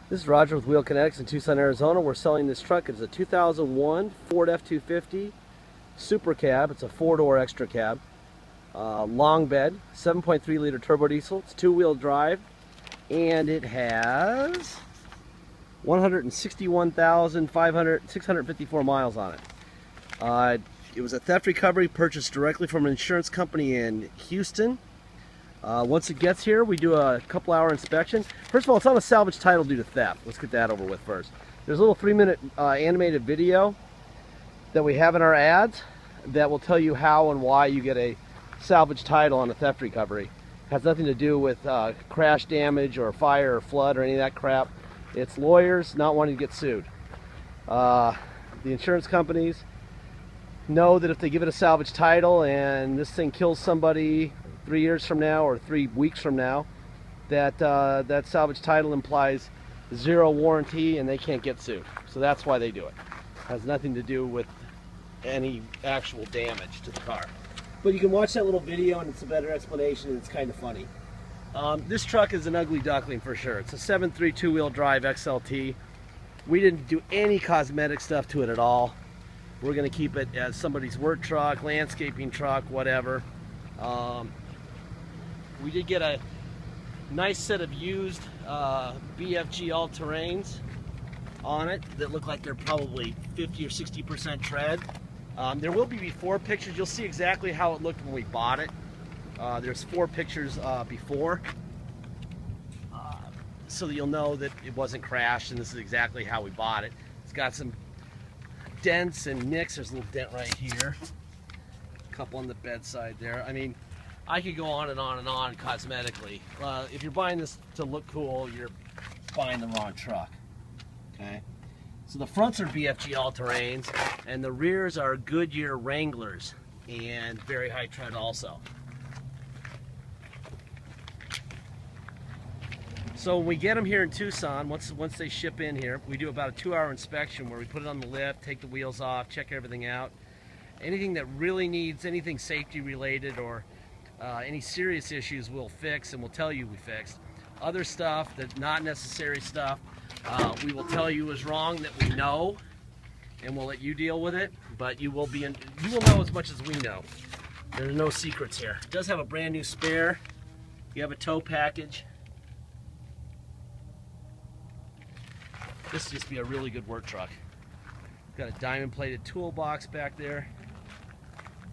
This is Roger with Wheel Kinetics in Tucson, Arizona. We're selling this truck. It's a 2001 Ford F250 Super Cab. It's a four-door extra cab. Long bed, 7.3 liter turbo diesel. It's two-wheel drive, and it has 161,654 miles on it. It was a theft recovery purchased directly from an insurance company in Houston. Once it gets here, we do a couple-hour inspection. First of all, it's on a salvage title due to theft. Let's get that over with first. There's a little 3-minute animated video that we have in our ads that will tell you how and why you get a salvage title on a theft recovery. It has nothing to do with crash damage or fire or flood or any of that crap. It's lawyers not wanting to get sued. The insurance companies know that if they give it a salvage title and this thing kills somebody 3 years from now or 3 weeks from now, that that salvage title implies zero warranty and they can't get sued. So that's why they do it. It has nothing to do with any actual damage to the car. But you can watch that little video and it's a better explanation and it's kind of funny. This truck is an ugly duckling for sure. It's a 7.3 two-wheel drive XLT. We didn't do any cosmetic stuff to it at all. We're going to keep it as somebody's work truck, landscaping truck, whatever. We did get a nice set of used BFG all-terrains on it that look like they're probably 50 or 60% tread. There will be before pictures. You'll see exactly how it looked when we bought it. There's 4 pictures before, so that you'll know that it wasn't crashed and this is exactly how we bought it. It's got some dents and nicks. There's a little dent right here, a couple on the bedside there. I mean, I could go on and on and on cosmetically. If you're buying this to look cool, you're buying the wrong truck. Okay, so the fronts are BFG all-terrains and the rears are Goodyear Wranglers and very high tread also. So when we get them here in Tucson, once they ship in here, we do about a 2-hour inspection where we put it on the lift, take the wheels off, check everything out. Anything that really needs anything safety related or any serious issues we'll fix and we'll tell you we fixed. Other stuff that's not necessary stuff, we will tell you is wrong that we know, and we'll let you deal with it. But you will know as much as we know. There's no secrets here. It does have a brand new spare. You have a tow package. This would just be a really good work truck. Got a diamond plated toolbox back there.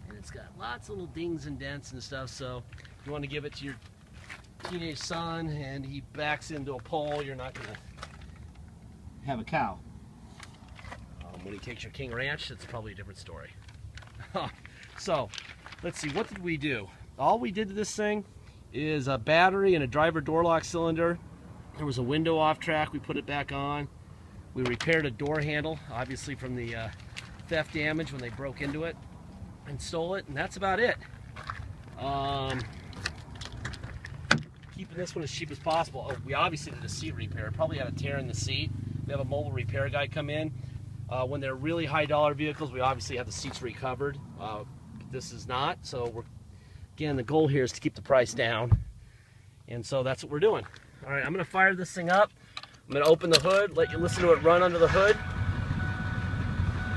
And it's got lots of little dings and dents and stuff, so if you want to give it to your teenage son and he backs into a pole, you're not going to have a cow. When he takes your King Ranch, it's probably a different story. So, let's see, what did we do? All we did to this thing is a battery and a driver door lock cylinder. There was a window off track, we put it back on. We repaired a door handle, obviously from the theft damage when they broke into it and stole it, and that's about it. Keeping this one as cheap as possible. Oh, we obviously did a seat repair. Probably had a tear in the seat. We have a mobile repair guy come in. When they're really high dollar vehicles, we obviously have the seats recovered. This is not, so again, the goal here is to keep the price down, and so that's what we're doing. All right, I'm gonna fire this thing up. I'm gonna open the hood, let you listen to it run under the hood.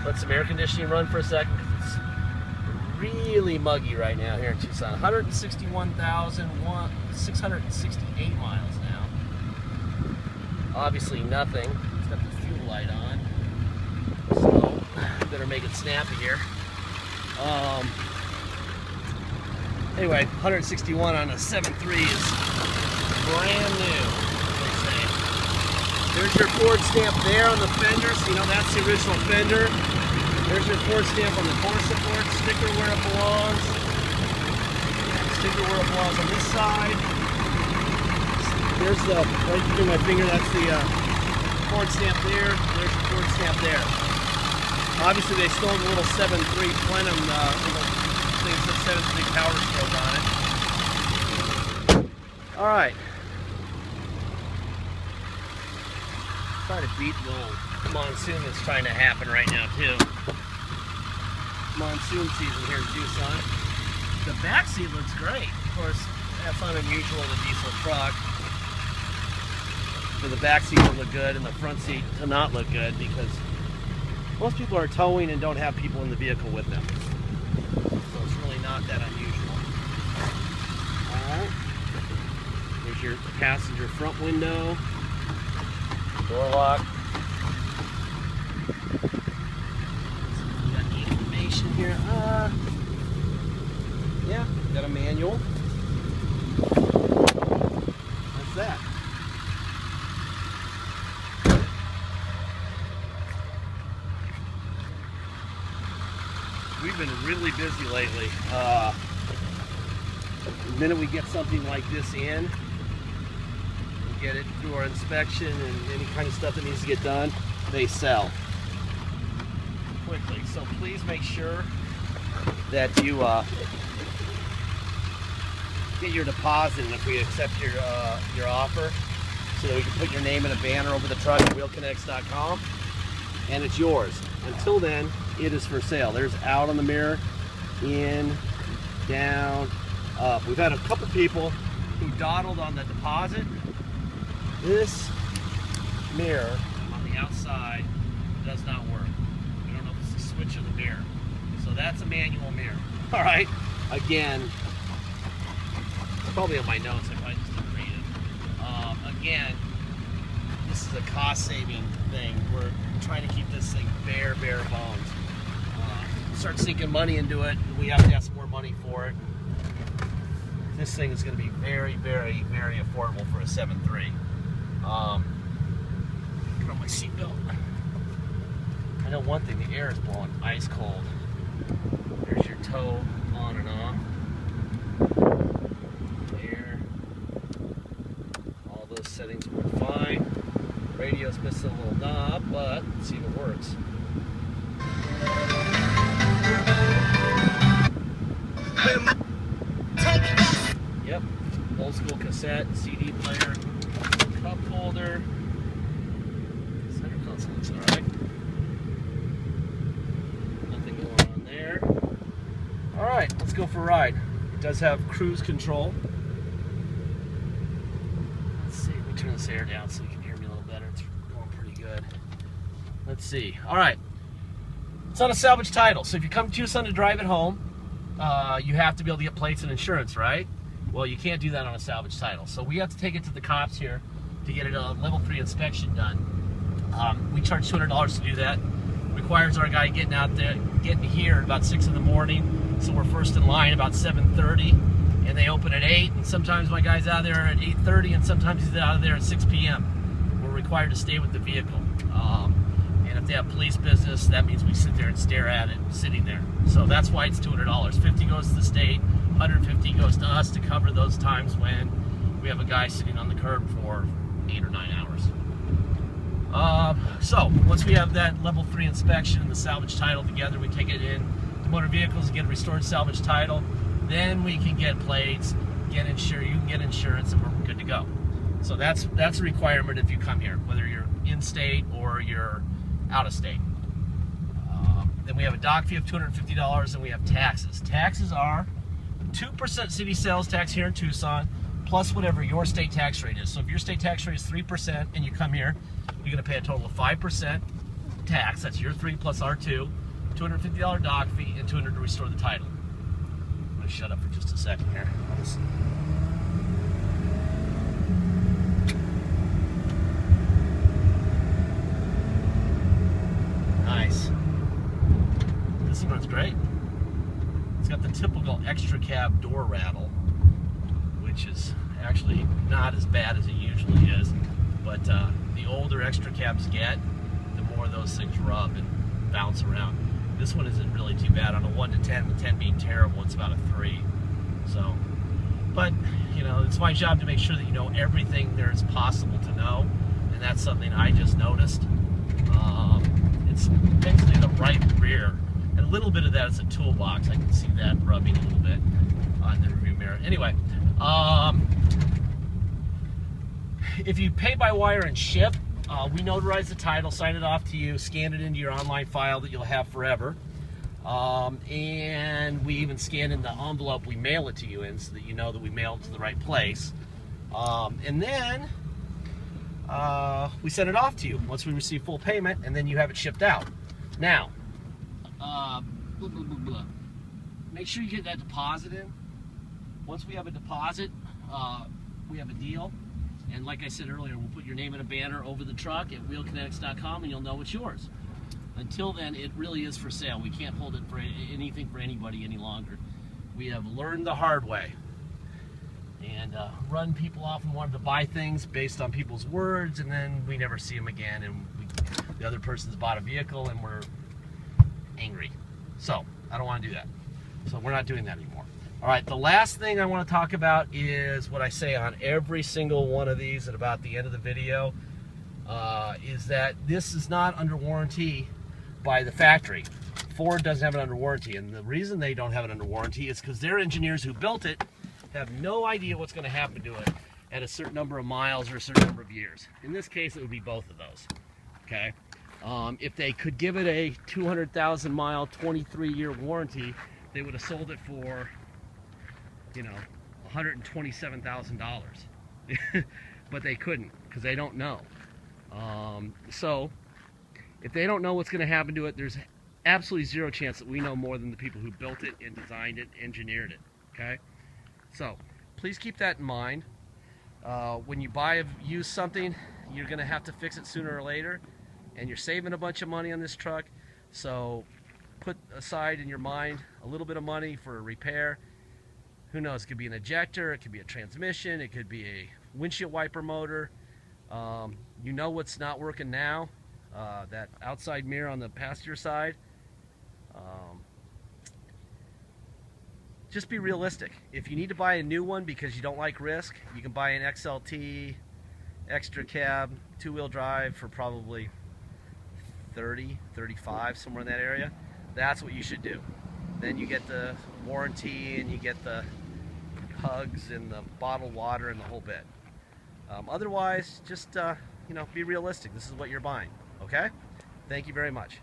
Let some air conditioning run for a second because it's really muggy right now here in Tucson. 161,668 miles now. Obviously nothing. It's got the fuel light on. So, better make it snappy here. Anyway, 161 on a 7.3 is brand new. There's your Ford stamp there on the fender, so you know that's the original fender. There's your Ford stamp on the core support, sticker where it belongs. Sticker where it belongs on this side. There's the, right between my finger, that's the Ford stamp there. There's your Ford stamp there. Obviously they stole the little 7.3 plenum, little thing that says 7.3 power stroke on it. Alright. Try to beat the old monsoon that's trying to happen right now too. Monsoon season here in Tucson. The back seat looks great. Of course, that's not unusual in a diesel truck. for the back seat to look good and the front seat to not look good, because most people are towing and don't have people in the vehicle with them. So it's really not that unusual. Alright. There's your passenger front window. Door lock. We got the information here. Yeah, got a manual. That's that. We've been really busy lately. The minute we get something like this in, we get it through our inspection and any kind of stuff that needs to get done, they sell quickly. So please make sure that you get your deposit, and if we accept your offer, so that we can put your name in a banner over the truck at wheelkinetics.com, and it's yours. Until then, it is for sale. There's out on the mirror, in, down, up. We've had a couple people who dawdled on the deposit. This mirror on the outside does not work. We don't know if it's the switch of the mirror. So that's a manual mirror. All right. Again, it's probably on my notes. I probably just didn't read it. Again, this is a cost-saving thing. We're trying to keep this thing bare bones. Start sinking money into it, and we have to have some more money for it. This thing is going to be very affordable for a 7.3. Put on my seatbelt. I know one thing, the air is blowing ice cold. There's your toe on and off. Air. All those settings work fine. Radio's missing a little knob, but let's see if it works. Yep, old school cassette, CD player, cup holder. Center console looks alright. Nothing going on there. Alright, let's go for a ride. It does have cruise control. Let's see, let me turn this air down so you can hear me a little better. It's going pretty good. Let's see. Alright. It's on a salvage title, so if you come to Tucson to drive it home, you have to be able to get plates and insurance, right? Well, you can't do that on a salvage title. So we have to take it to the cops here to get it a level 3 inspection done. We charge $200 to do that. Requires our guy getting here at about 6 in the morning. So we're first in line about 7:30, and they open at 8. And sometimes my guy's out there at 8:30, and sometimes he's out of there at 6 p.m. We're required to stay with the vehicle. And if they have police business, that means we sit there and stare at it sitting there. So that's why it's $200. $50 goes to the state, $150 goes to us to cover those times when we have a guy sitting on the curb for 8 or 9 hours. So once we have that level 3 inspection and the salvage title together, we take it in to motor vehicles and get a restored salvage title. Then we can get plates, get insurance. You can get insurance, and we're good to go. So that's a requirement if you come here, whether you're in state or you're out of state. Then we have a dock fee of $250, and we have taxes. Taxes are 2% city sales tax here in Tucson, plus whatever your state tax rate is. So if your state tax rate is 3% and you come here, you're going to pay a total of 5% tax. That's your 3 plus our 2, $250 dock fee, and $200 to restore the title. I'm going to shut up for just a second here. Nice. This one runs great. It's got the typical extra cab door rattle, which is actually not as bad as it usually is. But the older extra cabs get, the more those things rub and bounce around. This one isn't really too bad. On a 1 to 10, with 10 being terrible, it's about a 3. So, but you know, it's my job to make sure that you know everything there is possible to know, and that's something I just noticed. It's basically the right rear, and a little bit of that is a toolbox. I can see that rubbing a little bit on the rearview mirror. Anyway, if you pay by wire and ship, we notarize the title, sign it off to you, scan it into your online file that you'll have forever, and we even scan in the envelope we mail it to you in, so that you know that we mailed it to the right place. And then we send it off to you once we receive full payment, and then you have it shipped out. Now, blah, blah, blah, blah. Make sure you get that deposit in. Once we have a deposit, we have a deal. And like I said earlier, we'll put your name in a banner over the truck at wheelkinetics.com, and you'll know it's yours. Until then, it really is for sale. We can't hold it for anything for anybody any longer. We have learned the hard way and run people off and wanted to buy things based on people's words, and then we never see them again, and the other person's bought a vehicle and we're angry. So I don't want to do that. So we're not doing that anymore. All right, the last thing I want to talk about is what I say on every single one of these at about the end of the video, is that this is not under warranty by the factory. Ford doesn't have it under warranty, and the reason they don't have it under warranty is because their engineers who built it have no idea what's going to happen to it at a certain number of miles or a certain number of years. In this case, it would be both of those. Okay, if they could give it a 200,000 mile, 23-year warranty, they would have sold it for, you know, $127,000. But they couldn't because they don't know. So if they don't know what's going to happen to it, there's absolutely zero chance that we know more than the people who built it and designed it, engineered it. Okay, so please keep that in mind. When you buy used something, you're going to have to fix it sooner or later, and you're saving a bunch of money on this truck. So put aside in your mind a little bit of money for a repair. Who knows, it could be an ejector, it could be a transmission, it could be a windshield wiper motor. You know what's not working now, that outside mirror on the passenger side. Just be realistic. If you need to buy a new one because you don't like risk, you can buy an XLT extra cab 2-wheel drive for probably 30, 35, somewhere in that area. That's what you should do. Then you get the warranty and you get the hugs and the bottled water and the whole bit. Otherwise, just you know, be realistic. This is what you're buying. Okay? Thank you very much.